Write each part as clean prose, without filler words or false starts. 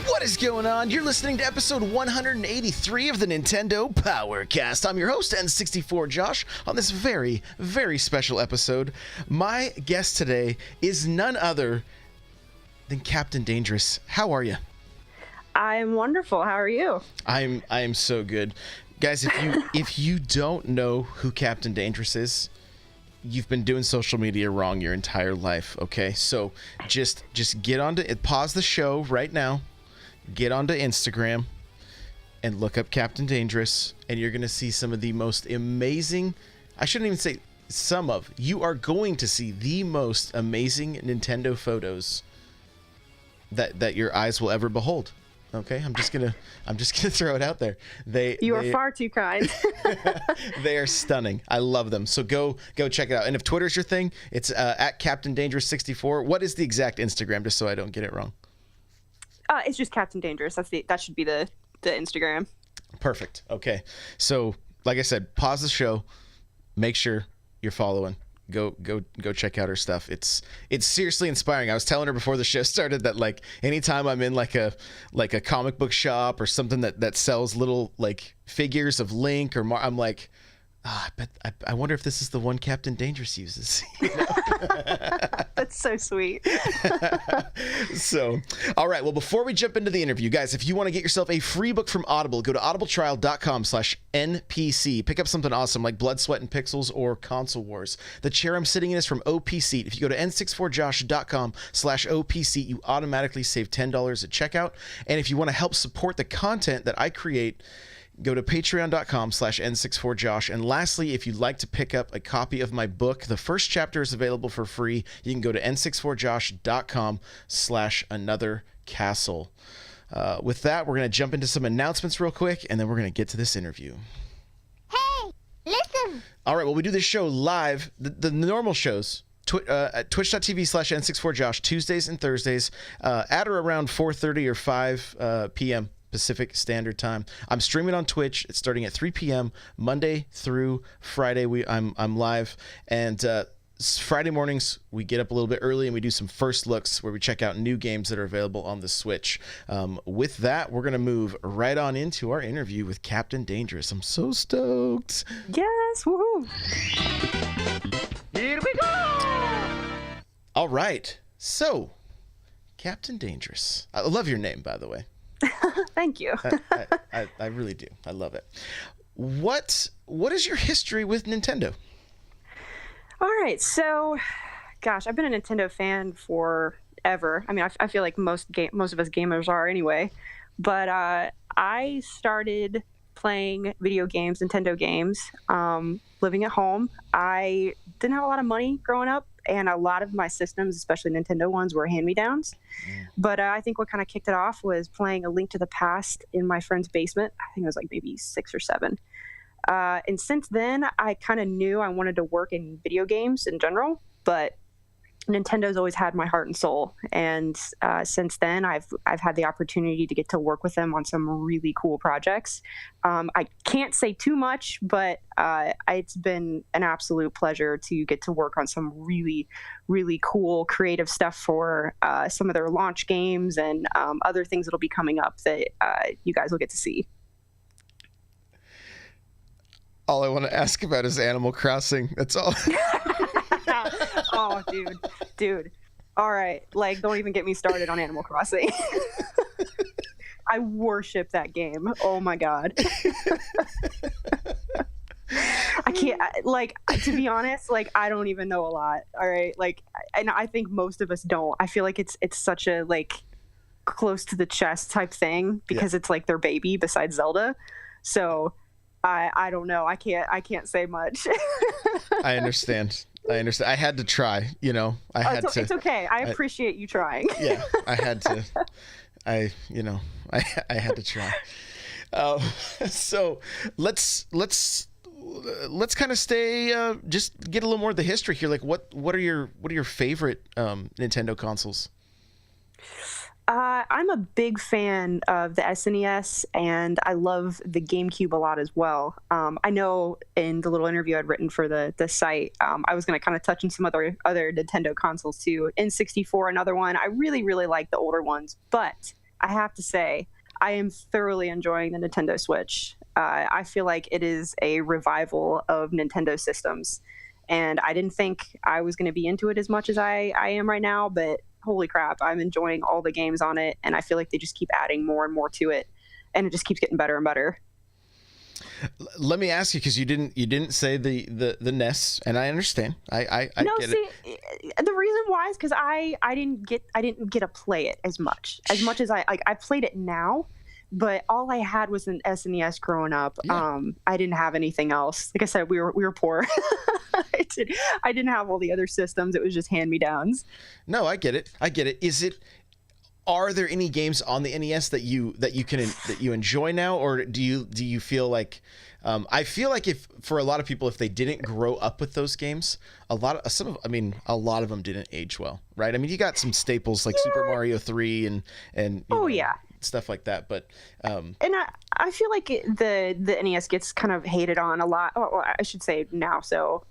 What is going on? You're listening to episode 183 of the Nintendo Powercast. I'm your host, N64 Josh. On this very, very special episode, my guest today is none other than Captain Dangerous. How are you? I'm wonderful. How are you? I am so good. Guys, if you don't know who Captain Dangerous is, you've been doing social media wrong your entire life, okay? So just get onto it, pause the show right now, get onto Instagram and look up Captain Dangerous, and you're going to see some of the most amazing, I shouldn't even say some of, you are going to see the most amazing Nintendo photos that your eyes will ever behold. Okay, I'm just gonna throw it out there. You are far too kind. They are stunning. I love them. So go check it out. And if Twitter's your thing, it's at Captain Dangerous 64. What is the exact Instagram, just so I don't get it wrong? It's just Captain Dangerous. That should be the Instagram. Perfect. Okay. So like I said, pause the show. Make sure you're following. Go check out her stuff. It's seriously inspiring. I was telling her before the show started that like anytime I'm in like a comic book shop or something that sells little like figures of Link or I'm like, I wonder if this is the one Captain Dangerous uses. You know? That's so sweet. So, all right. Well, before we jump into the interview, guys, if you want to get yourself a free book from Audible, go to audibletrial.com/NPC. Pick up something awesome like Blood, Sweat, and Pixels or Console Wars. The chair I'm sitting in is from OPC. If you go to n64josh.com/OPC, you automatically save $10 at checkout. And if you want to help support the content that I create, go to patreon.com/n64josh. And lastly, if you'd like to pick up a copy of my book, the first chapter is available for free. You can go to n64josh.com/anothercastle. With that, we're going to jump into some announcements real quick, and then we're going to get to this interview. Hey, listen. All right, well, we do this show live, the normal shows, at twitch.tv/n64josh, Tuesdays and Thursdays, at or around 4:30 or 5 p.m. Pacific Standard Time. I'm streaming on Twitch. It's starting at 3 p.m. Monday through Friday. I'm live, and Friday mornings we get up a little bit early and we do some first looks where we check out new games that are available on the Switch. With that, we're gonna move right on into our interview with Captain Dangerous. I'm so stoked. Yes, woohoo! Here we go. All right, so Captain Dangerous. I love your name, by the way. Thank you. I really do. I love it. What is your history with Nintendo? All right, so, gosh, I've been a Nintendo fan forever. I mean, I feel like most of us gamers are anyway. But I started playing video games, Nintendo games, living at home. I didn't have a lot of money growing up, and a lot of my systems, especially Nintendo ones, were hand-me-downs. But I think what kind of kicked it off was playing A Link to the Past in my friend's basement. I think I was like maybe 6 or 7. And since then, I kind of knew I wanted to work in video games in general, but Nintendo's always had my heart and soul. And since then, I've had the opportunity to get to work with them on some really cool projects. I can't say too much, but it's been an absolute pleasure to get to work on some really, really cool creative stuff for some of their launch games and other things that'll be coming up that you guys will get to see. All I want to ask about is Animal Crossing. That's all. Oh, dude. All right. Like, don't even get me started on Animal Crossing. I worship that game. Oh my God. I can't, like, to be honest, like, I don't even know a lot. All right. Like, and I think most of us don't. I feel like it's such a, like, close to the chest type thing because it's like their baby besides Zelda. So I don't know. I can't say much. I understand. I had to try, you know. It's okay. I appreciate you trying. Yeah, I had to. I had to try. So let's kind of stay. Just get a little more of the history here. Like, what are your favorite Nintendo consoles? I'm a big fan of the SNES, and I love the GameCube a lot as well. I know in the little interview I'd written for the site, I was going to kind of touch on some other Nintendo consoles too. N64, another one. I really, really like the older ones, but I have to say, I am thoroughly enjoying the Nintendo Switch. I feel like it is a revival of Nintendo systems. And I didn't think I was going to be into it as much as I am right now, but holy crap, I'm enjoying all the games on it. And I feel like they just keep adding more and more to it. And it just keeps getting better and better. Let me ask you, because you didn't say the NES, and I understand. I no, get see, it. the reason why is because I didn't get to play it as much as I played it now, but all I had was an SNES growing up. Yeah. I didn't have anything else. Like I said, we were poor. I didn't have all the other systems. It was just hand me downs. No, I get it. Are there any games on the NES that you enjoy now, or do you feel like I feel like if for a lot of people, if they didn't grow up with those games, a lot of them didn't age well, right? I mean, you got some staples like Super Mario 3 and stuff like that, but and I feel like the NES gets kind of hated on a lot. Well, I should say now, so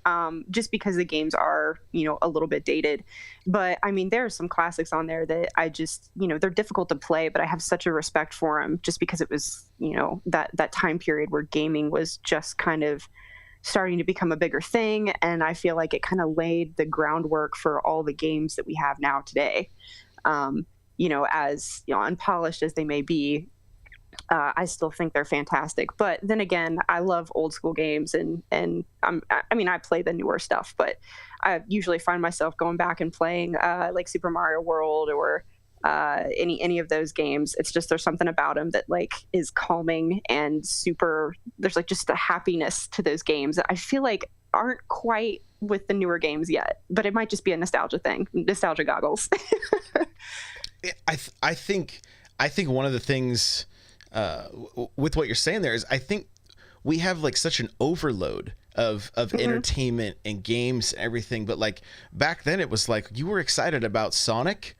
just because the games are a little bit dated, but I mean there are some classics on there that I just they're difficult to play, but I have such a respect for them just because it was that time period where gaming was just kind of starting to become a bigger thing, and I feel like it kind of laid the groundwork for all the games that we have now today. As unpolished as they may be, I still think they're fantastic. But then again, I love old school games, and I play the newer stuff, but I usually find myself going back and playing like Super Mario World or any of those games. It's just there's something about them that like is calming and super. There's like just a happiness to those games that I feel like aren't quite with the newer games yet. But it might just be a nostalgia thing, nostalgia goggles. I think one of the things with what you're saying there is I think we have like such an overload of entertainment and games and everything, but like back then it was like you were excited about Sonic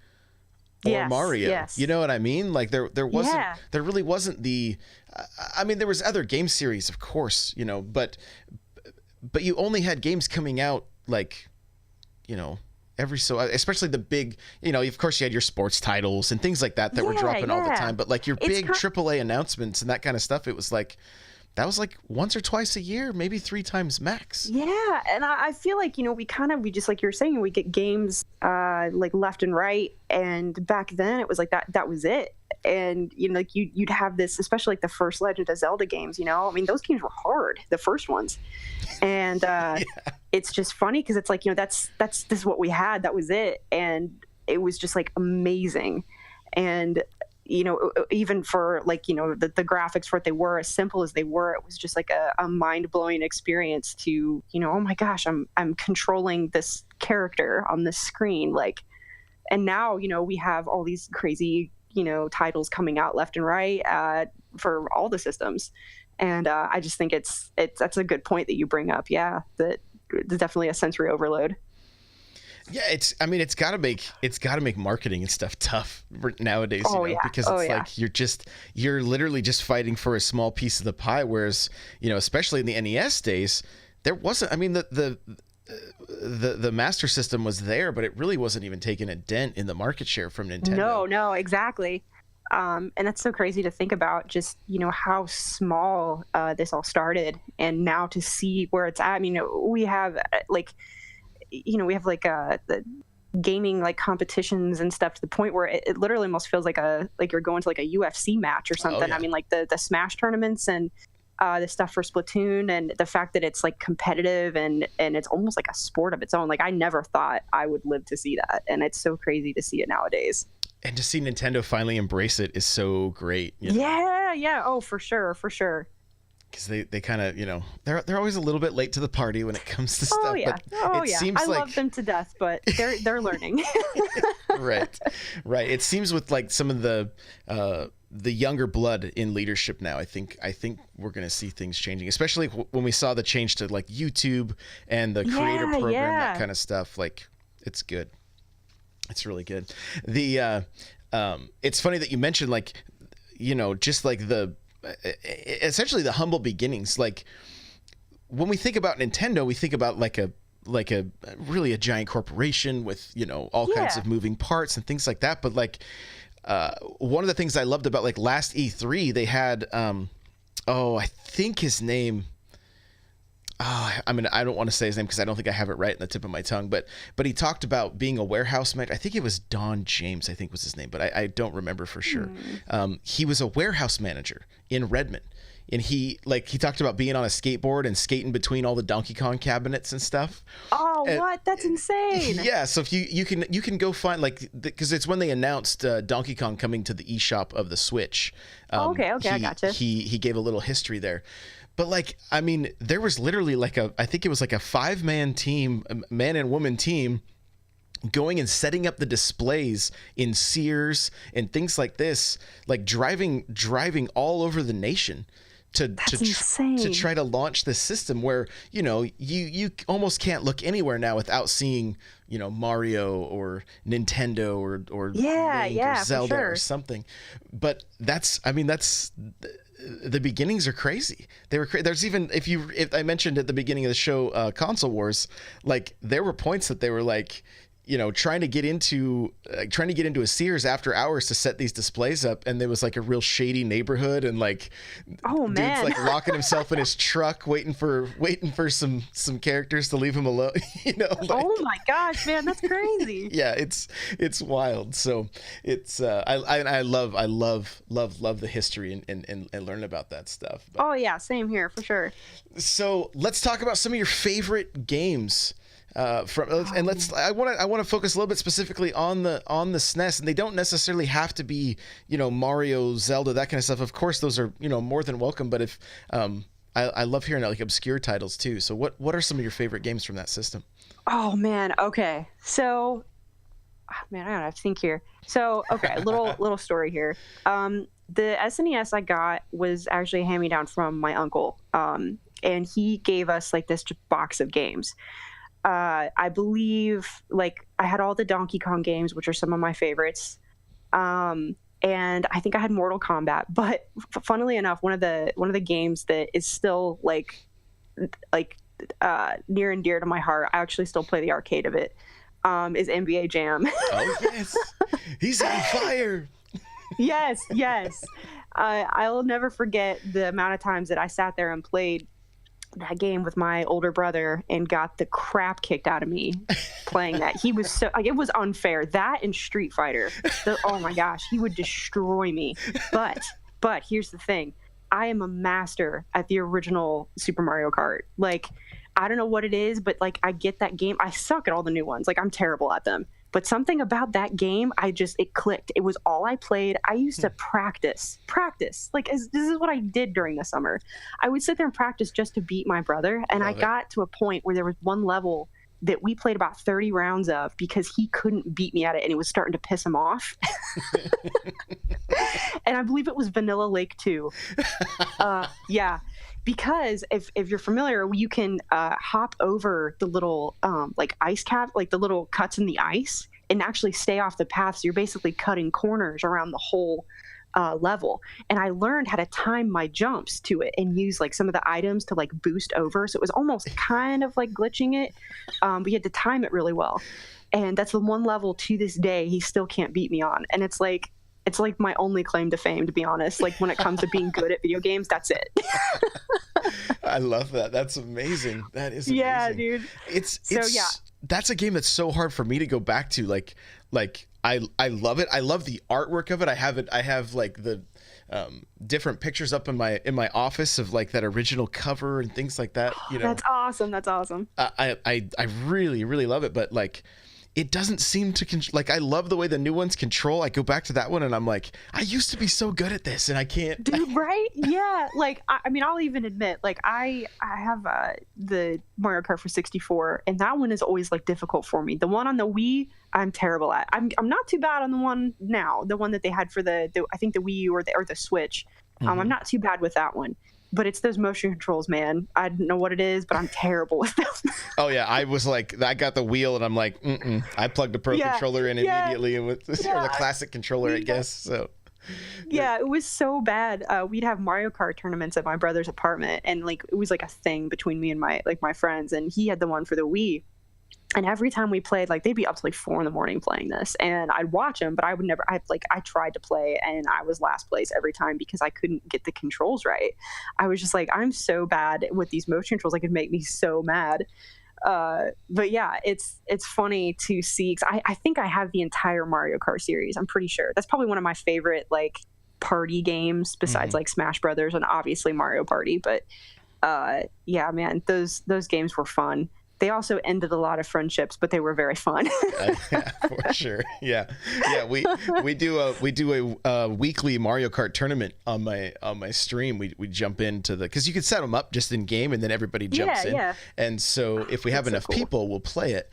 or Mario. Yes. You know what I mean? Like there wasn't there really wasn't the I mean there was other game series, of course, but you only had games coming out like every so, especially the big, of course you had your sports titles and things like that were dropping all the time, but like your big AAA announcements and that kind of stuff, it was like, that was like once or twice a year, maybe 3 times max. Yeah. And I feel like, we just, like you were saying, we get games like left and right. And back then it was like that was it. And, like you'd have this, especially like the first Legend of Zelda games, I mean, those games were hard, the first ones. And it's just funny because it's like, this is what we had. That was it. And it was just like amazing. And, even for like, the graphics for what they were, as simple as they were, it was just like a mind-blowing experience to, oh my gosh, I'm controlling this character on this screen. Like, and now, we have all these crazy, titles coming out left and right for all the systems. And I just think that's a good point that you bring up. Yeah, that there's definitely a sensory overload. Yeah, it's got to make marketing and stuff tough nowadays, because it's like you're literally just fighting for a small piece of the pie, whereas especially in the NES days, there wasn't. I mean, the Master System was there, but it really wasn't even taking a dent in the market share from Nintendo. No, exactly. And that's so crazy to think about, just how small this all started, and now to see where it's at. I mean, we have the gaming like competitions and stuff to the point where it literally almost feels like you're going to like a UFC match or something. Oh, yeah. I mean, like the Smash tournaments and the stuff for Splatoon, and the fact that it's like competitive and it's almost like a sport of its own. Like I never thought I would live to see that, and it's so crazy to see it nowadays. And to see Nintendo finally embrace it is so great. Yeah. Oh, for sure. Because they kind of, they're always a little bit late to the party when it comes to stuff. Oh yeah, but seems I love them to death, but they're learning. Right. It seems with like some of the younger blood in leadership now, I think we're going to see things changing, especially when we saw the change to like YouTube and the creator program, that kind of stuff. Like, it's good. It's really good. The it's funny that you mentioned like, just like essentially the humble beginnings. Like when we think about Nintendo, we think about like a really a giant corporation with all kinds of moving parts and things like that. But like one of the things I loved about like last E3, they had I think his name. I don't want to say his name because I don't think I have it right in the tip of my tongue, but he talked about being a warehouse man. I think it was Don James, I think was his name, but I don't remember for sure. He was a warehouse manager in Redmond, and he talked about being on a skateboard and skating between all the Donkey Kong cabinets and stuff. Oh, what? That's insane. Yeah, so if you can go find because it's when they announced Donkey Kong coming to the eShop of the Switch. Okay, I gotcha. He gave a little history there. But there was literally I think it was like a 5-man team, man and woman team, going and setting up the displays in Sears and things like this, like driving all over the nation to try to launch this system where, you almost can't look anywhere now without seeing, Mario or Nintendo or Link or Zelda or something. But that's the beginnings are crazy. They were there's even if I mentioned at the beginning of the show Console Wars, like there were points that they were like, trying to get into a Sears after hours to set these displays up, and there was like a real shady neighborhood, and dude's like locking himself in his truck waiting for some characters to leave him alone. Oh my gosh, man, that's crazy. Yeah, it's wild. So it's I love the history and learn about that stuff. But, oh yeah, same here for sure. So let's talk about some of your favorite games. I want to focus a little bit specifically on the SNES, and they don't necessarily have to be, Mario, Zelda, that kind of stuff. Of course, those are, more than welcome. But if I love hearing like obscure titles too. So what are some of your favorite games from that system? Oh man, okay. So, I gotta think here. So, okay, little story here. The SNES I got was actually a hand-me-down from my uncle, and he gave us like this box of games. I believe I had all the Donkey Kong games, which are some of my favorites. And I think I had Mortal Kombat, but funnily enough, one of the games that is still near and dear to my heart, I actually still play the arcade of it, is NBA Jam. Oh yes. He's on fire. Yes. I'll never forget the amount of times that I sat there and played that game with my older brother and got the crap kicked out of me playing that. He was so it was unfair. That and Street Fighter. Oh my gosh, he would destroy me. But here's the thing. I am a master at the original Super Mario Kart. I don't know what it is, but I get that game. I suck at all the new ones. I'm terrible at them. But something about that game, it clicked. It was all I played. I used to practice. This is what I did during the summer. I would sit there and practice just to beat my brother. And I got to a point where there was one level that we played about 30 rounds of because he couldn't beat me at it, and it was starting to piss him off. And I believe it was Vanilla Lake 2. Yeah. Because if you're familiar, you can hop over the little ice cap, the little cuts in the ice, and actually stay off the path. So you're basically cutting corners around the whole level. And I learned how to time my jumps to it and use some of the items to boost over. So it was almost kind of glitching it, but you had to time it really well. And that's the one level to this day he still can't beat me on. And it's my only claim to fame, to be honest. When it comes to being good at video games, that's it. I love that. That's amazing. That is amazing. Yeah, dude. That's a game that's so hard for me to go back to. I love it. I love the artwork of it. I have the different pictures up in my office of that original cover and things like that. That's awesome. I really, really love it, but it doesn't seem to I love the way the new ones control. I go back to that one and I'm like, I used to be so good at this and I can't. Dude, right? Yeah. I'll even admit, I have the Mario Kart for 64, and that one is always difficult for me. The one on the Wii, I'm terrible at. I'm not too bad on the one now, the one that they had for the I think the Wii U or the Switch. I'm not too bad with that one. But it's those motion controls, man. I don't know what it is, but I'm terrible with them. Oh yeah, I was I got the wheel and I'm like, I plugged the Pro controller in immediately and with or the classic controller, I guess. So yeah, it was so bad. We'd have Mario Kart tournaments at my brother's apartment, and it was a thing between me and my my friends, and he had the one for the Wii. And every time we played, like they'd be up to like 4 a.m. playing this, and I'd watch them, but I would never. I tried to play, and I was last place every time because I couldn't get the controls right. I was just like, I'm so bad with these motion controls. Like, it make me so mad. But yeah, it's funny to see. 'Cause I think I have the entire Mario Kart series. I'm pretty sure that's probably one of my favorite like party games besides like Smash Brothers and obviously Mario Party. But yeah, man, those games were fun. They also ended a lot of friendships, but they were very fun. Yeah, for sure. Yeah. We do a weekly Mario Kart tournament on my stream. We jump into because you can set them up just in game, and then everybody jumps in. Yeah. And so if we have enough people, we'll play it.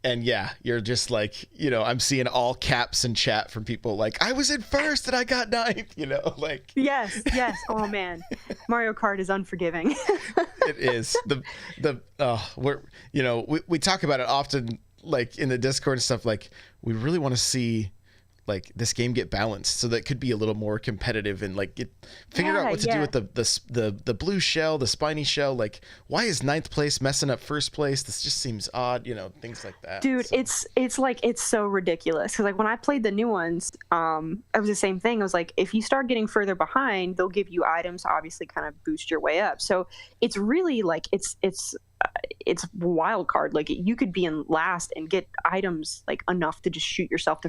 And yeah, you're just like, I'm seeing all caps in chat from people like, I was in first and I got ninth, like. Yes. Oh man, Mario Kart is unforgiving. It is. We talk about it often, like in the Discord and stuff, like we really want to see like this game get balanced so that it could be a little more competitive and like figure out what to do with the blue shell, the spiny shell. Like, why is ninth place messing up first place? This just seems odd, things like that. Dude, so. It's so ridiculous because like when I played the new ones, it was the same thing. I was like, if you start getting further behind, they'll give you items to obviously kind of boost your way up. So it's really like it's wild card. Like you could be in last and get items like enough to just shoot yourself to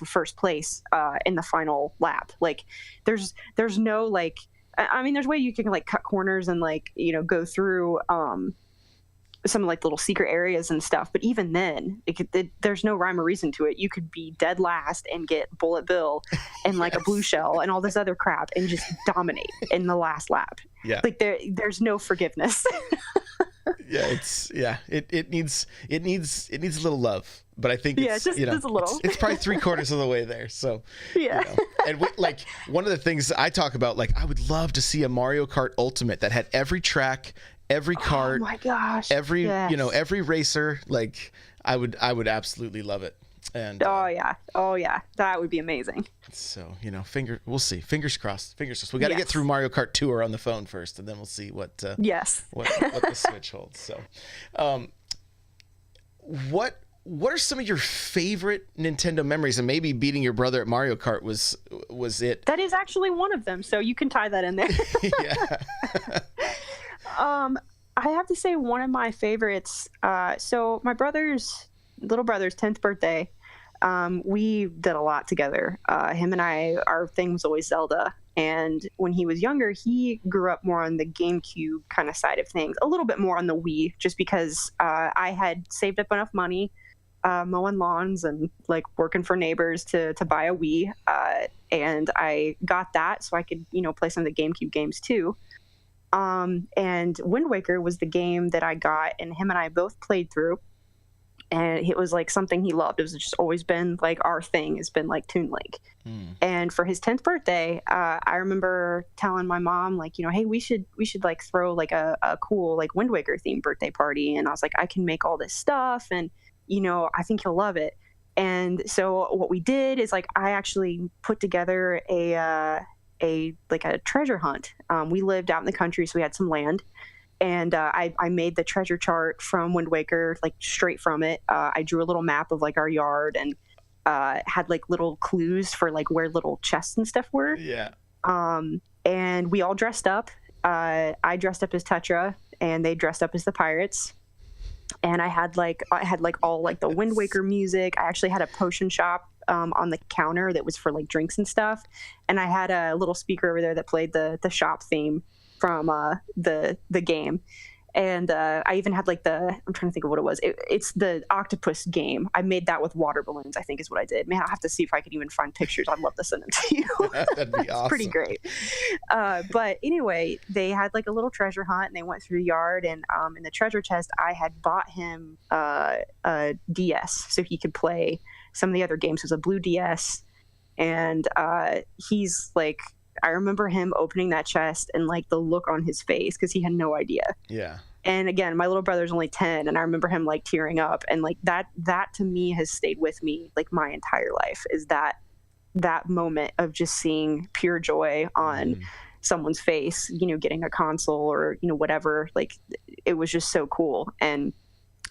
first place in the final lap. Like there's no like, I mean, there's a way you can like cut corners and like go through some like little secret areas and stuff, but even then there's no rhyme or reason to it. You could be dead last and get Bullet Bill and like a blue shell and all this other crap and just dominate in the last lap. Yeah, like there's no forgiveness. It needs a little love, but I think it's just a little. It's probably 3/4 of the way there. So yeah, and like one of the things I talk about, like I would love to see a Mario Kart Ultimate that had every track, every kart, oh my gosh, every every racer. Like I would absolutely love it. And oh yeah, that would be amazing. So we'll see. Fingers crossed. We got to get through Mario Kart Tour on the phone first, and then we'll see what the Switch holds. So, what are some of your favorite Nintendo memories? And maybe beating your brother at Mario Kart was it? That is actually one of them. So you can tie that in there. Yeah. I have to say one of my favorites. So my little brother's 10th birthday, we did a lot together. Him and I, our thing was always Zelda. And when he was younger, he grew up more on the GameCube kind of side of things, a little bit more on the Wii, just because I had saved up enough money mowing lawns and like working for neighbors to buy a Wii. And I got that so I could, play some of the GameCube games too. And Wind Waker was the game that I got, and him and I both played through. And it was like something he loved. It was just always been like our thing has been like Toon Link. And for his 10th birthday, I remember telling my mom like, hey, we should like throw like a cool like Wind Waker themed birthday party. And I was like, I can make all this stuff, and I think he'll love it. And so what we did is like I actually put together a treasure hunt. We lived out in the country, so we had some land. And I made the treasure chart from Wind Waker, like straight from it. I drew a little map of like our yard and had like little clues for like where little chests and stuff were. Yeah. And we all dressed up. I dressed up as Tetra, and they dressed up as the pirates. And I had all like the Wind Waker music. I actually had a potion shop on the counter that was for like drinks and stuff. And I had a little speaker over there that played the shop theme from the game. And I even had like I'm trying to think of what it was. It's the octopus game. I made that with water balloons, I think is what I did. Man, I'll have to see if I could even find pictures. I'd love to send them to you. That'd be awesome. Pretty great. But anyway, they had like a little treasure hunt, and they went through the yard, and in the treasure chest, I had bought him a DS so he could play some of the other games. It was a blue DS. And he's like, I remember him opening that chest and like the look on his face because he had no idea. Yeah. And again, my little brother's only 10, and I remember him like tearing up, and like that to me has stayed with me like my entire life, is that moment of just seeing pure joy on someone's face, getting a console or whatever. Like it was just so cool. And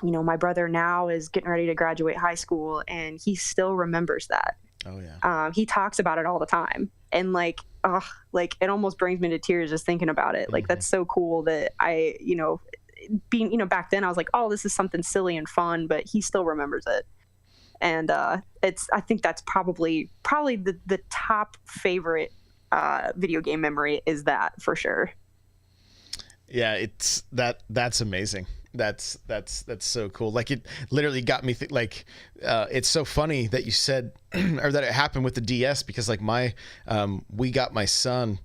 my brother now is getting ready to graduate high school, and he still remembers that. Oh yeah. He talks about it all the time, and like, like it almost brings me to tears just thinking about it. Like, that's so cool that being, back then I was like, oh, this is something silly and fun, but he still remembers it. And I think that's probably the top favorite video game memory is that, for sure. Yeah, that's amazing. That's so cool. Like, it literally got me it's so funny that you said or that it happened with the DS, because like we got my son,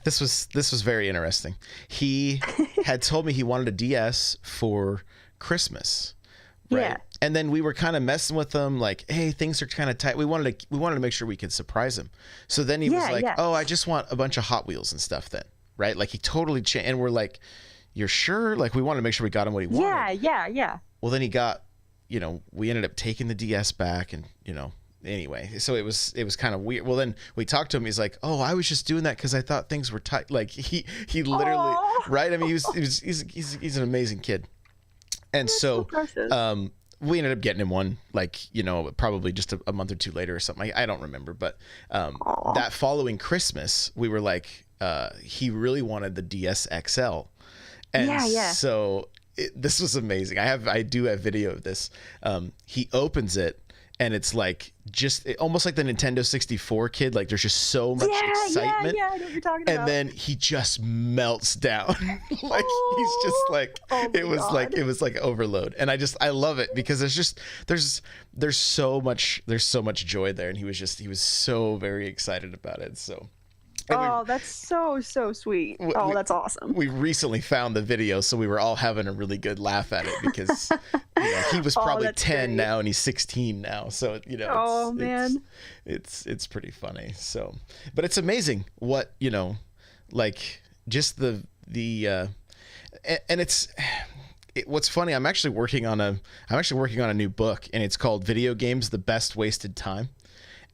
this was very interesting. He had told me he wanted a DS for Christmas, right? Yeah. And then we were kind of messing with him, like, hey, things are kind of tight. We wanted to make sure we could surprise him. So then he was like, oh, I just want a bunch of Hot Wheels and stuff then, right? Like, he totally changed. And we're like, you're sure? Like, we wanted to make sure we got him what he wanted. Yeah. Well, then he got, we ended up taking the DS back, and, anyway, so it was kind of weird. Well, then we talked to him. He's like, oh, I was just doing that because I thought things were tight. Like, he literally, right? I mean, he's an amazing kid. And so we ended up getting him one, like, probably just a month or two later or something. I don't remember. But that following Christmas, we were like, he really wanted the DS XL. And so this was amazing. I do have video of this. He opens it, and it's like almost like the Nintendo 64 kid. Like, there's just so much excitement. Yeah, I know what you're talking about. And then he just melts down. Like, he's just like, it was like overload. And I love it, because there's so much joy there. And he was so very excited about it. So. That's so sweet. That's awesome. We recently found the video, so we were all having a really good laugh at it, because he was probably 10 great. now, and he's 16 now. So it's pretty funny. So, but it's amazing what like, just the and what's funny. I'm actually working on a new book, and it's called "Video Games: The Best Wasted Time."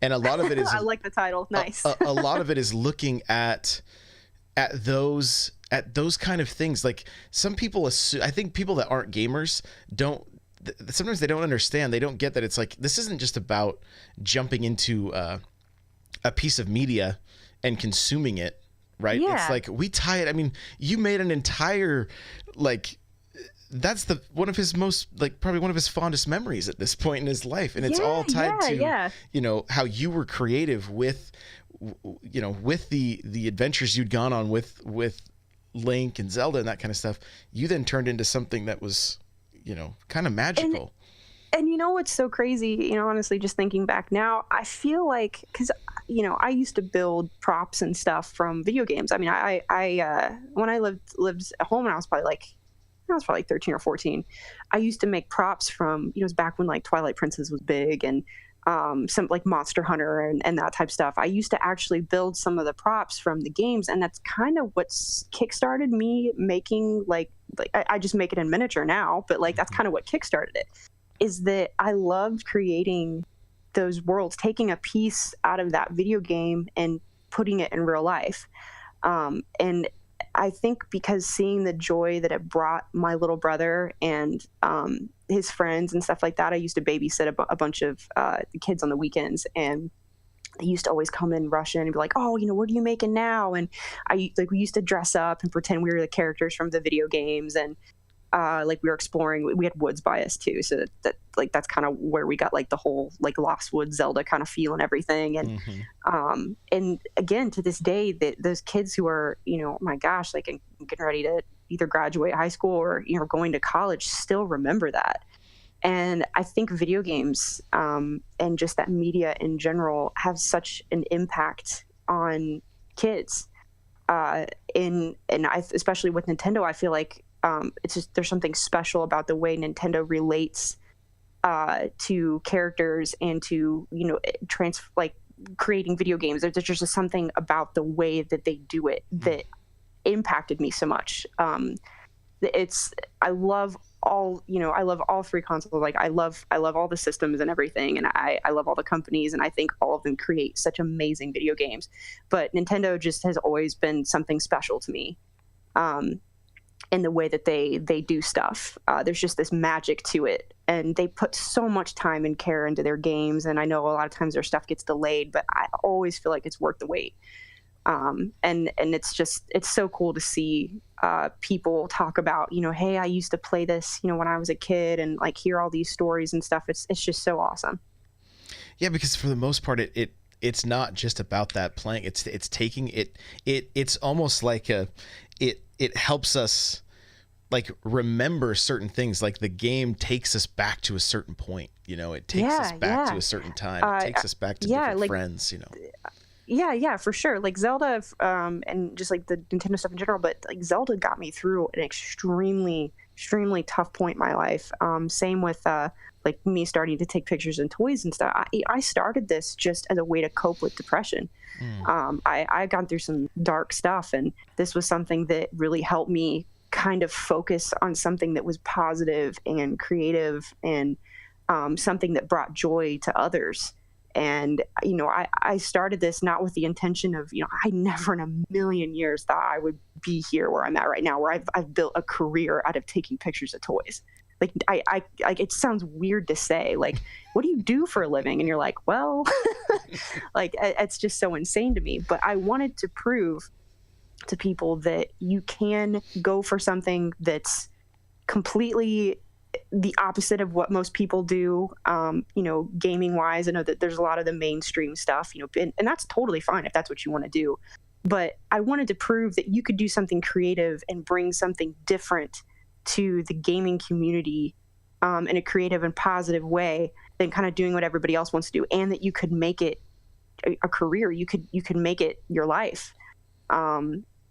And a lot of it is I like the title. Nice. A lot of it is looking at those kind of things. Like, some people assume, I think people that aren't gamers sometimes they don't understand. They don't get that it's like, this isn't just about jumping into a piece of media and consuming it, right? Yeah. It's like, we tie it. I mean, you made an entire, like, that's one of his most, like, probably one of his fondest memories at this point in his life. And it's all tied to, how you were creative with the adventures you'd gone on with Link and Zelda and that kind of stuff. You then turned into something that was, kind of magical. And what's so crazy, honestly, just thinking back now, I feel like, because, I used to build props and stuff from video games. I mean, I when I lived at home, and I was probably 13 or 14. I used to make props from, it was back when like Twilight Princess was big, and some like Monster Hunter and that type of stuff. I used to actually build some of the props from the games, and that's kind of what's kickstarted me making like I just make it in miniature now, but like that's kind of what kickstarted it, is that I loved creating those worlds, taking a piece out of that video game and putting it in real life. And I think because seeing the joy that it brought my little brother and his friends and stuff like that, I used to babysit a bunch of kids on the weekends, and they used to always come in, rush in, and be like, "Oh, what are you making now?" And we used to dress up and pretend we were the characters from the video games, and like we were exploring. We had woods by us too, so that's kind of where we got like the whole like Lost Woods Zelda kind of feel and everything. And and again, to this day, those kids who are my gosh, like getting ready to either graduate high school or going to college still remember that. And I think video games and just that media in general have such an impact on kids. Especially with Nintendo, I feel like it's just, there's something special about the way Nintendo relates to characters and to like creating video games. There's just something about the way that they do it that impacted me so much. I love all three consoles. Like I love all the systems and everything, and I love all the companies, and I think all of them create such amazing video games. But Nintendo just has always been something special to me. in the way that they do stuff. There's just this magic to it, and they put so much time and care into their games. And I know a lot of times their stuff gets delayed, but I always feel like it's worth the wait. And it's so cool to see people talk about, hey, I used to play this, when I was a kid, and like hear all these stories and stuff. It's just so awesome. Yeah, because for the most part, it's not just about that playing. It's taking it's almost like it helps us like remember certain things. Like the game takes us back to a certain point. It takes us back to a certain time. It takes us back to different friends. Yeah, for sure. Like Zelda, and just like the Nintendo stuff in general, but like Zelda got me through an extremely, extremely tough point in my life. Same with like me starting to take pictures and toys and stuff. I started this just as a way to cope with depression. I've gone through some dark stuff, and this was something that really helped me kind of focus on something that was positive and creative, and something that brought joy to others. And, I started this not with the intention of, I never in a million years thought I would be here where I'm at right now, where I've built a career out of taking pictures of toys. Like, I it sounds weird to say, like, what do you do for a living? And you're like, well, like, it's just so insane to me. But I wanted to prove to people that you can go for something that's completely the opposite of what most people do, gaming wise. I know that there's a lot of the mainstream stuff, and that's totally fine if that's what you want to do. But I wanted to prove that you could do something creative and bring something different to the gaming community in a creative and positive way than kind of doing what everybody else wants to do, and that you could make it a career. You could make it your life.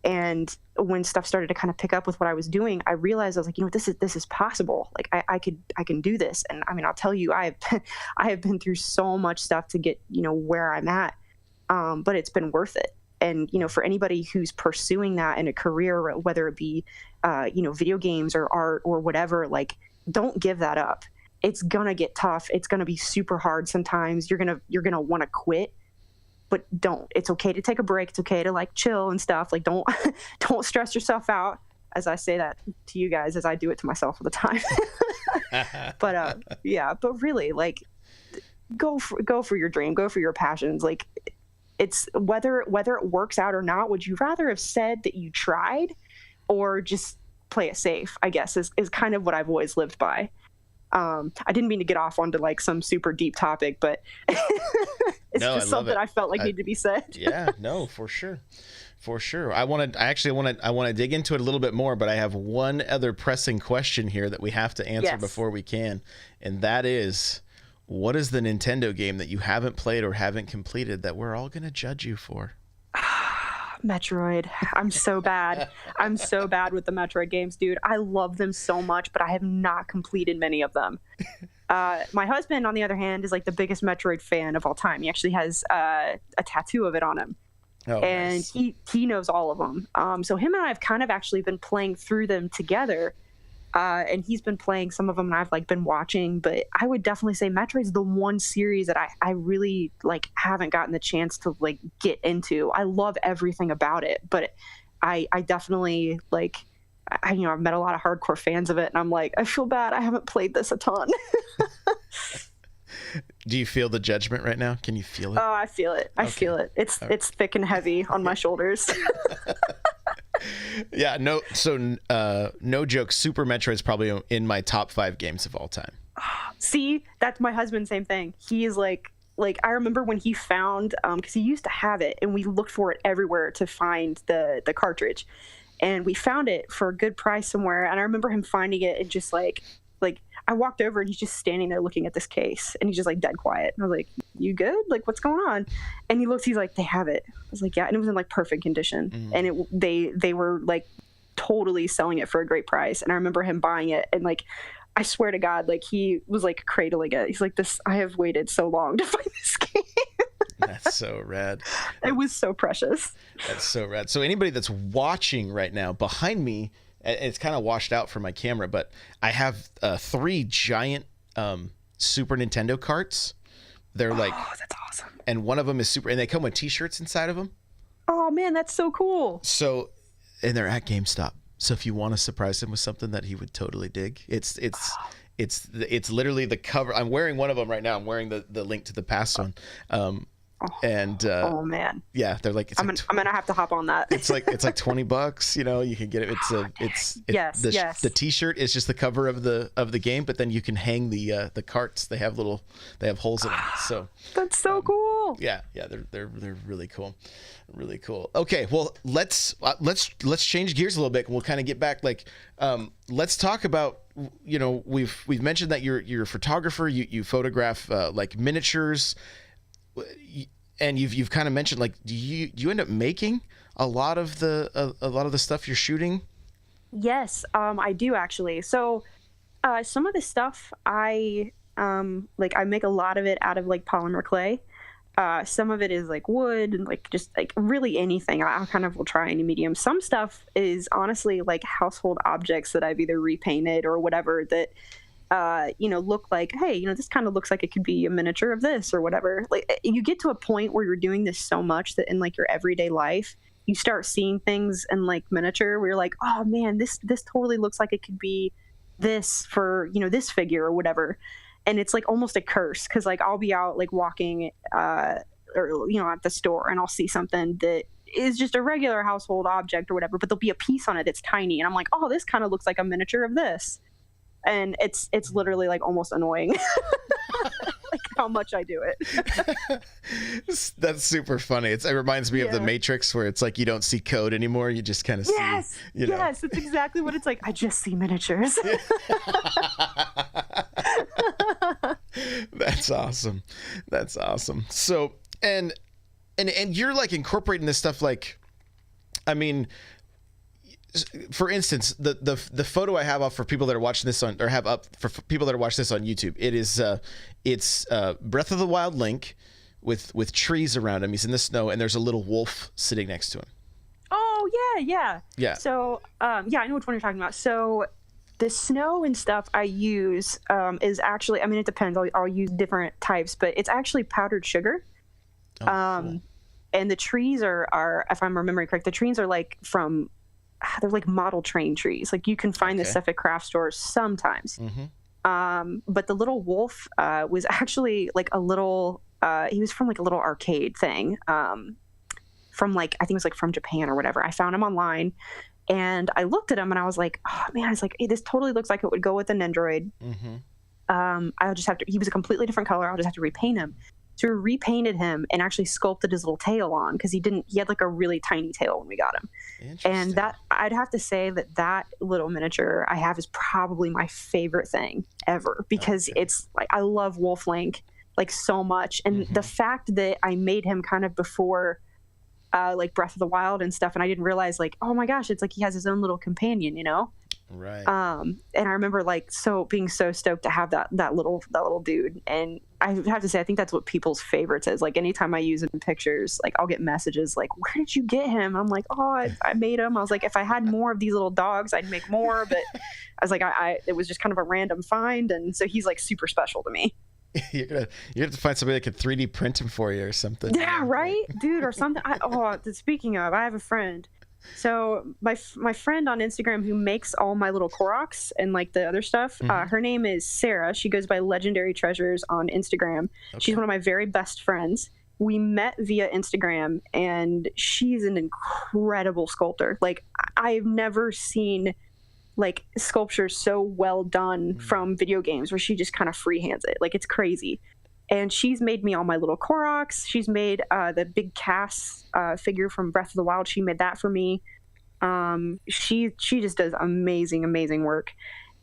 And when stuff started to kind of pick up with what I was doing, I realized I was like, this is possible. Like I can do this. And I mean, I'll tell you, I have been through so much stuff to get, where I'm at. But it's been worth it. And, for anybody who's pursuing that in a career, whether it be, video games or art or whatever, like, don't give that up. It's gonna get tough. It's gonna be super hard sometimes. You're gonna want to quit. But don't. It's okay to take a break. It's okay to like chill and stuff. Like don't stress yourself out. As I say that to you guys, as I do it to myself all the time. But really, like, go for your dream. Go for your passions. Like, it's whether it works out or not. Would you rather have said that you tried, or just play it safe? I guess is kind of what I've always lived by. I didn't mean to get off onto like some super deep topic, but it's just something I felt like needed to be said. Yeah, no, for sure. I want to dig into it a little bit more, but I have one other pressing question here that we have to answer before we can. And that is, what is the Nintendo game that you haven't played or haven't completed that we're all going to judge you for? Metroid. I'm so bad. I'm so bad with the Metroid games, dude. I love them so much, but I have not completed many of them. My husband, on the other hand, is like the biggest Metroid fan of all time. He actually has a tattoo of it on him. Oh, and nice. He knows all of them. So him and I have kind of actually been playing through them together. And he's been playing some of them, and I've like been watching. But I would definitely say Metroid's the one series that I really like haven't gotten the chance to like get into. I love everything about it, but I definitely like I've met a lot of hardcore fans of it, and I'm like, I feel bad I haven't played this a ton. Do you feel the judgment right now? Can you feel it? Oh, I feel it. I feel it. It's thick and heavy on my shoulders. Yeah, no joke. Super Metroid's probably in my top 5 games of all time. See, that's my husband. Same thing. He is like I remember when he found, because he used to have it, and we looked for it everywhere to find the cartridge, and we found it for a good price somewhere. And I remember him finding it and just like I walked over, and he's just standing there looking at this case, and he's just like dead quiet. And I was like, you good? Like, what's going on? And he looks, he's like, they have it. I was like, yeah. And it was in like perfect condition. Mm. And they were like totally selling it for a great price. And I remember him buying it, and like, I swear to God, like he was like cradling it. He's like, I have waited so long to find this game. That's so rad. It was so precious. That's so rad. So anybody that's watching right now, behind me, it's kind of washed out for my camera, but I have 3 giant Super Nintendo carts. They're like, oh, that's awesome. And one of them is super, and they come with T-shirts inside of them. Oh man, that's so cool. So, and they're at GameStop. So if you want to surprise him with something that he would totally dig, it's literally the cover. I'm wearing one of them right now. I'm wearing the Link to the Past one. Oh man, yeah, they're like, I'm gonna have to hop on that. it's like $20, you know, you can get it. The t-shirt is just the cover of the game, but then you can hang the carts. They have holes in them. So that's so cool. Yeah, they're really cool. Really cool. Okay, well, let's change gears a little bit and we'll kind of get back, like, let's talk about, you know, we've mentioned that you're a photographer, you photograph like miniatures, and you've kind of mentioned, like, do you end up making a lot of the stuff you're shooting? Yes, I do actually. So some of the stuff I make a lot of it out of like polymer clay. Some of it is like wood and like just like really anything. I kind of will try any medium. Some stuff is honestly like household objects that I've either repainted or whatever that look like, hey, this kind of looks like it could be a miniature of this or whatever. Like, you get to a point where you're doing this so much that in like your everyday life, you start seeing things in like miniature where you're like, oh man, this totally looks like it could be this for, this figure or whatever. And it's like almost a curse, because like I'll be out like walking or at the store and I'll see something that is just a regular household object or whatever, but there'll be a piece on it that's tiny and I'm like, oh, this kind of looks like a miniature of this. And it's literally like almost annoying like how much I do it. That's super funny. It reminds me of the Matrix, where it's like you don't see code anymore, you just kind of see. Yes, it's exactly what it's like. I just see miniatures. That's awesome. So and you're like incorporating this stuff, like, I mean, for instance, the photo I have up for people that are watching this on, or have up for people that are watching this on YouTube, it's Breath of the Wild Link with trees around him. He's in the snow and there's a little wolf sitting next to him. Oh yeah. So I know which one you're talking about. So the snow and stuff I use is actually, I mean, it depends. I'll use different types, but it's actually powdered sugar. Cool. And the trees are, if I'm remembering correct, the trees are like they're like model train trees. Like you can find this stuff at craft stores sometimes. Mm-hmm. But the little wolf was actually like a little, he was from like a little arcade thing from like, I think it was like from Japan or whatever. I found him online and I looked at him and I was like, oh man, I was like, hey, this totally looks like it would go with an Nendoroid. Mm-hmm. I'll just have to, he was a completely different color. I'll just have to repaint him. So we repainted him and actually sculpted his little tail on, because he had like a really tiny tail when we got him. And that, I'd have to say that little miniature I have is probably my favorite thing ever, because it's like, I love Wolf Link like so much. And the fact that I made him kind of before like Breath of the Wild and stuff, and I didn't realize like, oh my gosh, it's like he has his own little companion, Right. And I remember like being so stoked to have that little dude. And I have to say, I think that's what people's favorites is. Like anytime I use him in pictures, like I'll get messages like, where did you get him? I'm like, oh, I made him. I was like, if I had more of these little dogs, I'd make more. But I was like, it was just kind of a random find. And so he's like super special to me. You're gonna have to find somebody that could 3D print him for you or something. Yeah, right, dude, or something. Speaking of, I have a friend. So my friend on Instagram who makes all my little Koroks and like the other stuff, her name is Sarah. She goes by Legendary Treasures on Instagram. Okay. She's one of my very best friends. We met via Instagram, and she's an incredible sculptor. Like I've never seen like sculptures so well done from video games, where she just kind of freehands it. Like it's crazy. And she's made me all my little Koroks. She's made the big Cass figure from Breath of the Wild. She made that for me. She just does amazing work.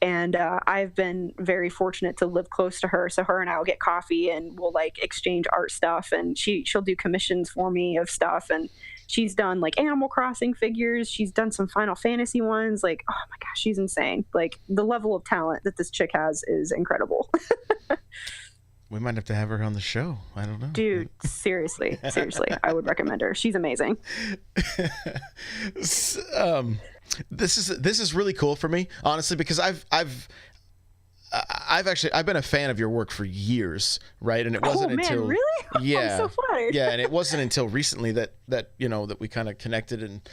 And I've been very fortunate to live close to her. So her and I will get coffee and we'll like exchange art stuff. And she'll do commissions for me of stuff. And she's done like Animal Crossing figures. She's done some Final Fantasy ones. Like, oh my gosh, she's insane. Like the level of talent that this chick has is incredible. We might have to have her on the show. I don't know. Dude, seriously, I would recommend her. She's amazing. This is really cool for me, honestly, because I've been a fan of your work for years, right? And it wasn't until really? Yeah, I'm so flattered. Yeah, and it wasn't until recently that we kind of connected, and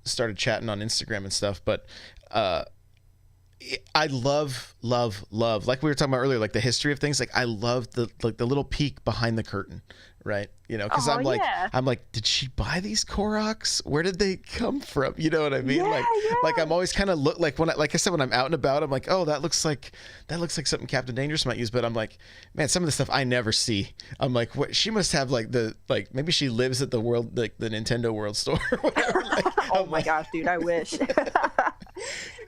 started chatting on Instagram and stuff, but I love like we were talking about earlier, like the history of things. Like I love the little peek behind the curtain, right? You know, because I'm like, did she buy these Koroks? Where did they come from? You know what I mean? Like I'm always kind of like I said, when I'm out and about, I'm like, oh, that looks like something Captain Dangerous might use. But I'm like, man, some of the stuff I never see. I'm like, what? She must have maybe she lives at the Nintendo World Store or whatever. Like, oh my gosh, dude, I wish.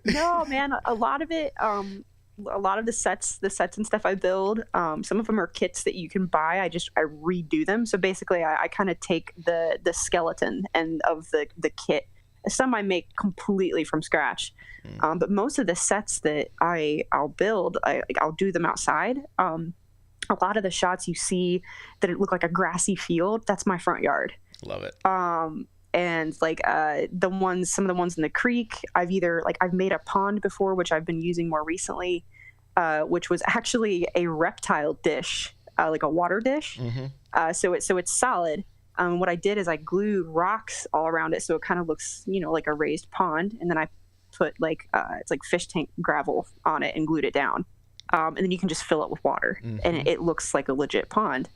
No, man, a lot of it, a lot of the sets and stuff I build, some of them are kits that you can buy. I redo them. So basically I kind of take the skeleton and of the kit. Some I make completely from scratch. But most of the sets that I'll build, I'll do them outside. A lot of the shots you see that it look like a grassy field, that's my front yard. Love it. And like some of the ones in the creek, I've made a pond before, which I've been using more recently, which was actually a reptile dish, like a water dish. Mm-hmm. So it's solid. What I did is I glued rocks all around it, so it kind of looks, like a raised pond. And then I put it's like fish tank gravel on it and glued it down. And then you can just fill it with water, mm-hmm. and it looks like a legit pond.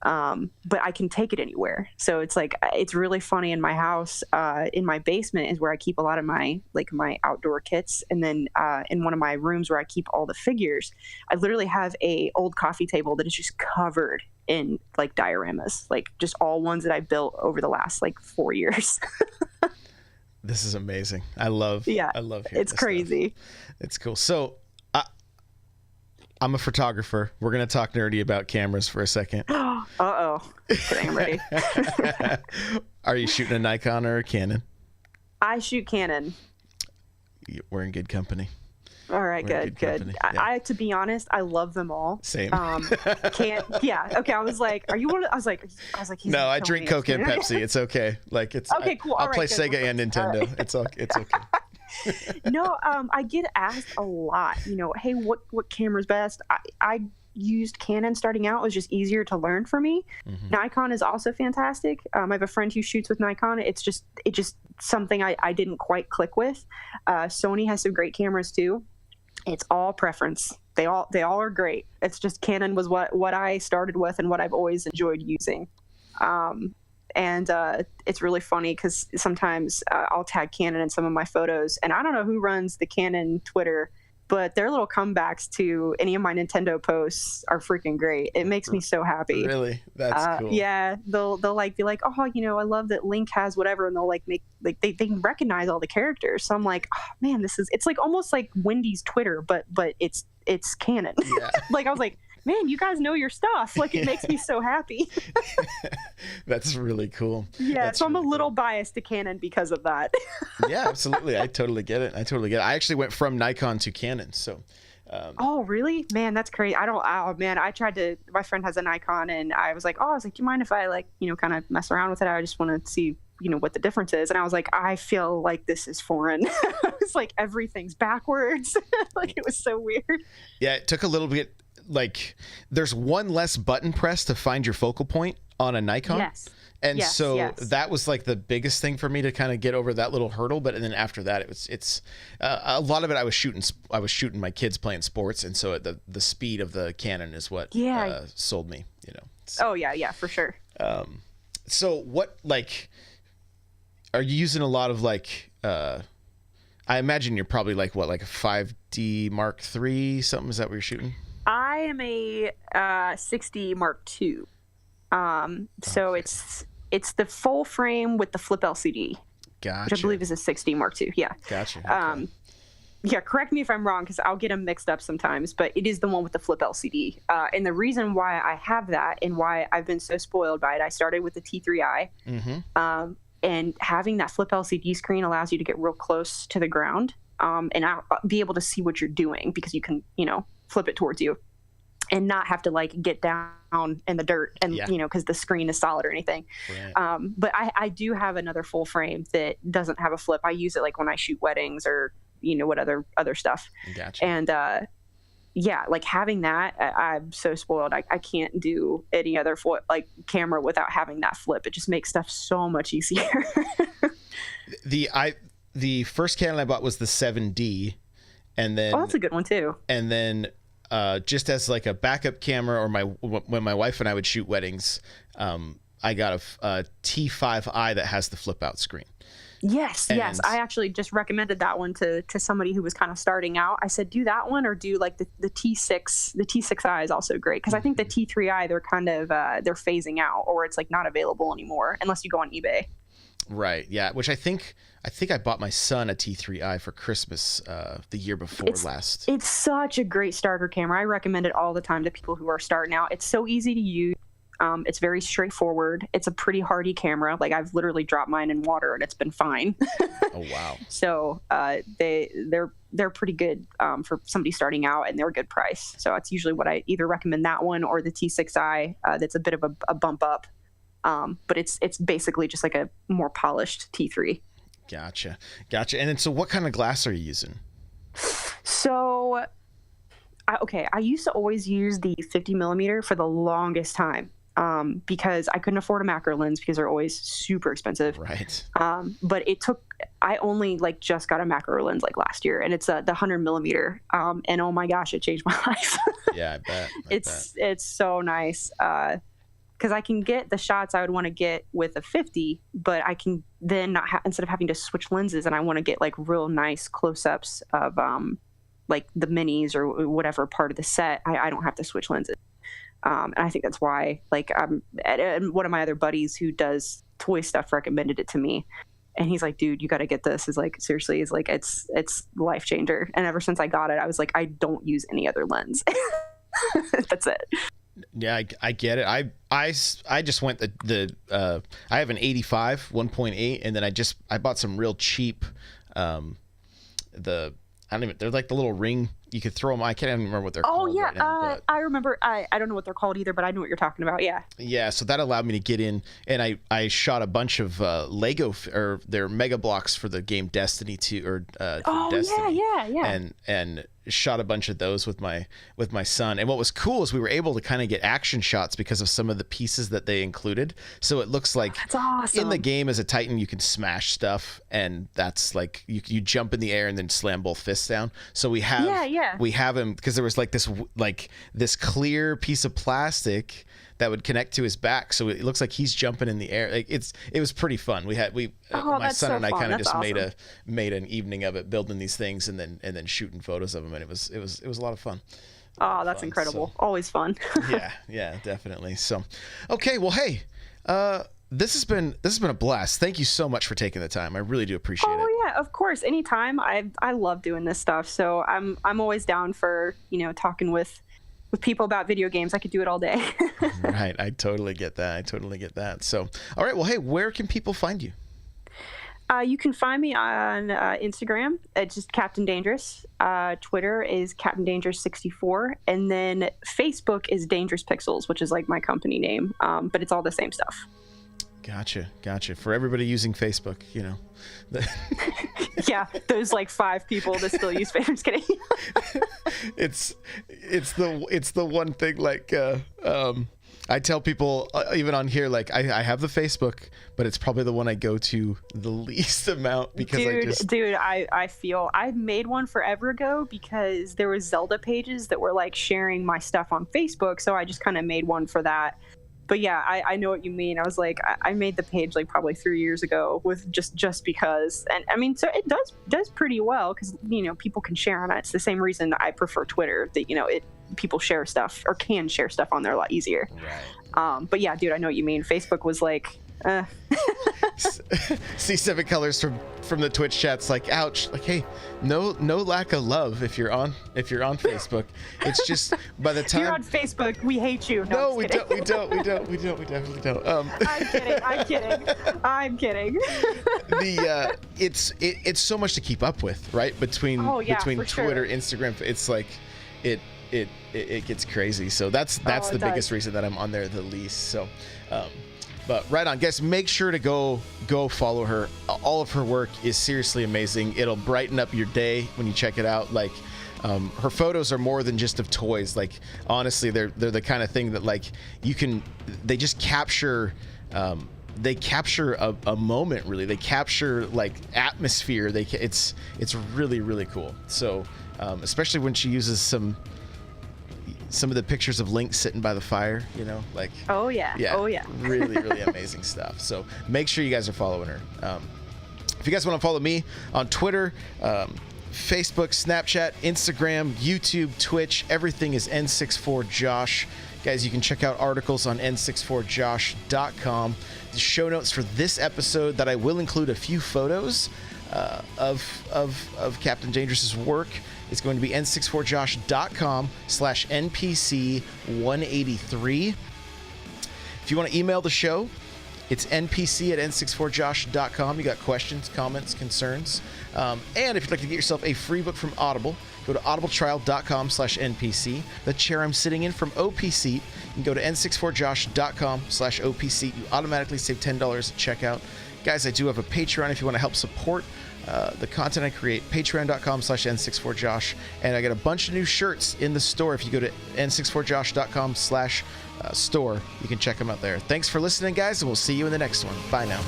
But I can take it anywhere. So it's really funny in my house. In my basement is where I keep a lot of my outdoor kits. And then, in one of my rooms where I keep all the figures, I literally have a old coffee table that is just covered in dioramas, just all ones that I built over the last 4 years. This is amazing. I love hearing it's crazy. Stuff. It's cool. So I'm a photographer. We're going to talk nerdy about cameras for a second. Uh-oh. Okay, I'm ready. Are you shooting a Nikon or a Canon? I shoot Canon. We're in good company. All right, good. Yeah. I to be honest, I love them all. Same. Okay. I was like, are you one of, I was like, he's no, I drink Coke and Pepsi. It's okay. Okay, cool. I'll play Sega and Nintendo. Right. It's okay. No, I get asked a lot, hey, what camera's best? I used Canon starting out. It was just easier to learn for me. Mm-hmm. Nikon is also fantastic. I have a friend who shoots with Nikon. It's just something I didn't quite click with. Sony has some great cameras too. It's all preference. They all are great. It's just Canon was what I started with and what I've always enjoyed using. And it's really funny because sometimes I'll tag Canon in some of my photos, and I don't know who runs the Canon Twitter, but their little comebacks to any of my Nintendo posts are freaking great. It makes me so happy. Really? That's cool. Yeah, they'll be like, oh, I love that Link has whatever, and they'll make they can recognize all the characters. So I'm like, oh man, it's almost like Wendy's Twitter, but it's Canon. Yeah. I was like, man, you guys know your stuff. It makes me so happy. That's really cool. Yeah, so I'm a little biased to Canon because of that. Yeah, absolutely. I totally get it. I actually went from Nikon to Canon, so. Oh, really? Man, that's crazy. I tried to, my friend has a Nikon, and I was like, do you mind if I kind of mess around with it? I just want to see, what the difference is. And I was like, I feel like this is foreign. It's like everything's backwards. It was so weird. Yeah, it took a little bit. There's one less button press to find your focal point on a Nikon. Yes. And that was the biggest thing for me to kind of get over that little hurdle. But then after that, it's a lot of it. I was shooting my kids playing sports, and so the speed of the Canon is what sold me. So, oh yeah, for sure. So what are you using a lot of I imagine you're probably a 5D Mark III something. Is that what you're shooting? I am a 60 Mark II. So okay. It's the full frame with the flip LCD. Gotcha. Which I believe is a 60 Mark II. Yeah. Gotcha. Okay. Yeah, correct me if I'm wrong, because I'll get them mixed up sometimes, but it is the one with the flip LCD. And the reason why I have that and why I've been so spoiled by it, I started with the T3i. Mm-hmm. And having that flip LCD screen allows you to get real close to the ground, and I'll be able to see what you're doing because you can, flip it towards you and not have to get down in the dirt and because the screen is solid or anything. Right. But I do have another full frame that doesn't have a flip. I use it when I shoot weddings or what other stuff. Gotcha. And having that, I'm so spoiled. I can't do any other camera without having that flip. It just makes stuff so much easier. The first Canon I bought was the 7D, and then that's a good one too. And then just as like a backup camera, or when my wife and I would shoot weddings, I got a T5i that has the flip out screen. Yes. I actually just recommended that one to somebody who was kind of starting out. I said, do that one or do like the T6. The T6i is also great because I think the T3i, they're kind of they're phasing out, or it's like not available anymore unless you go on eBay. Right. Yeah. Which I think I bought my son a T3i for Christmas the year before last. It's such a great starter camera. I recommend it all the time to people who are starting out. It's so easy to use. It's very straightforward. It's a pretty hardy camera. Like I've literally dropped mine in water and it's been fine. Oh wow! So they're pretty good for somebody starting out, and they're a good price. So it's usually what I either recommend, that one or the T6i. That's a bit of a bump up, but it's basically just like a more polished T3. Gotcha. And then so what kind of glass are you using? So I used to always use the 50 millimeter for the longest time. Because I couldn't afford a macro lens because they're always super expensive. Right. But I only like just got a macro lens like last year, and it's the 100 millimeter. And oh my gosh, it changed my life. Yeah, I bet. It's so nice. Cause I can get the shots I would want to get with a 50, but I can then not instead of having to switch lenses, and I want to get like real nice close-ups of, like the minis or whatever part of the set, I don't have to switch lenses. And I think that's why, like, and one of my other buddies who does toy stuff recommended it to me. And he's like, dude, you got to get this. Is like, seriously, is like, it's life changer. And ever since I got it, I was like, I don't use any other lens. That's it. Yeah, I get it. I just went I have an 85 1.8, and then I bought some real cheap, they're like the little ring. You could throw them. I can't even remember what they're called. Oh yeah, right now, I remember. I don't know what they're called either, but I know what you're talking about. Yeah. Yeah. So that allowed me to get in, and I shot a bunch of Lego or their Mega Blocks for the game Destiny 2 or Destiny. Yeah. And shot a bunch of those with my son. And what was cool is we were able to kind of get action shots because of some of the pieces that they included. So it looks like that's awesome. In the game as a Titan, you can smash stuff, and that's like you jump in the air and then slam both fists down. So we have him because there was like this clear piece of plastic that would connect to his back, so it looks like he's jumping in the air. Like it was pretty fun. My son and I kind of just awesome. made an evening of it, building these things and then shooting photos of them, and it was a lot of fun. Oh, that's incredible. So, always fun. yeah, definitely. So, okay, well, hey, this has been a blast. Thank you so much for taking the time. I really do appreciate it. Oh yeah, of course. Anytime. I love doing this stuff. So I'm always down for, talking with people about video games. I could do it all day. Right. I totally get that. So, all right. Well, hey, where can people find you? You can find me on Instagram. It's just Captain Dangerous. Twitter is Captain Dangerous 64. And then Facebook is Dangerous Pixels, which is like my company name. But it's all the same stuff. Gotcha. For everybody using Facebook, Yeah, those like 5 people that still use Facebook. Just kidding. It's the one thing, like I tell people even on here, like I have the Facebook, but it's probably the one I go to the least amount because I feel I made one forever ago because there was Zelda pages that were like sharing my stuff on Facebook, so I just kind of made one for that. But yeah, I know what you mean. I was like, I made the page like probably 3 years ago with just because, and I mean, so it does pretty well because people can share on it. It's the same reason I prefer Twitter. That people share stuff or can share stuff on there a lot easier. Right. But yeah, dude, I know what you mean. Facebook was like, See Seven Colors from the Twitch chat's like, ouch, like, hey, no lack of love if you're on Facebook. It's just by the time you're on Facebook, we hate you. No, we don't. We definitely don't. I'm kidding. It's so much to keep up with, right? Between Twitter, sure. Instagram, it's like it gets crazy. So that's the biggest reason that I'm on there the least. So but right on, guys, make sure to go follow her. All of her work is seriously amazing. It'll brighten up your day when you check it out. Like her photos are more than just of toys. Like honestly, they're the kind of thing that like they just capture they capture a moment. Really, they capture like atmosphere. It's really, really cool. So especially when she uses some of the pictures of Link sitting by the fire, like Oh yeah. really, really amazing stuff. So make sure you guys are following her. If you guys want to follow me on Twitter, Facebook, Snapchat, Instagram, YouTube, Twitch, everything is N64Josh. Guys, you can check out articles on n64josh.com. The show notes for this episode that I will include a few photos of Captain Dangerous's work. It's going to be n64josh.com/NPC183. If you want to email the show, it's npc@n64josh.com. You got questions, comments, concerns. And if you'd like to get yourself a free book from Audible, go to audibletrial.com/NPC. The chair I'm sitting in from OPC, you can go to n64josh.com/OPC. You automatically save $10 at checkout. Guys, I do have a Patreon if you want to help support the content I create, patreon.com/n64josh. And I got a bunch of new shirts in the store. If you go to n64josh.com/store, you can check them out there. Thanks for listening, guys, and we'll see you in the next one. Bye now.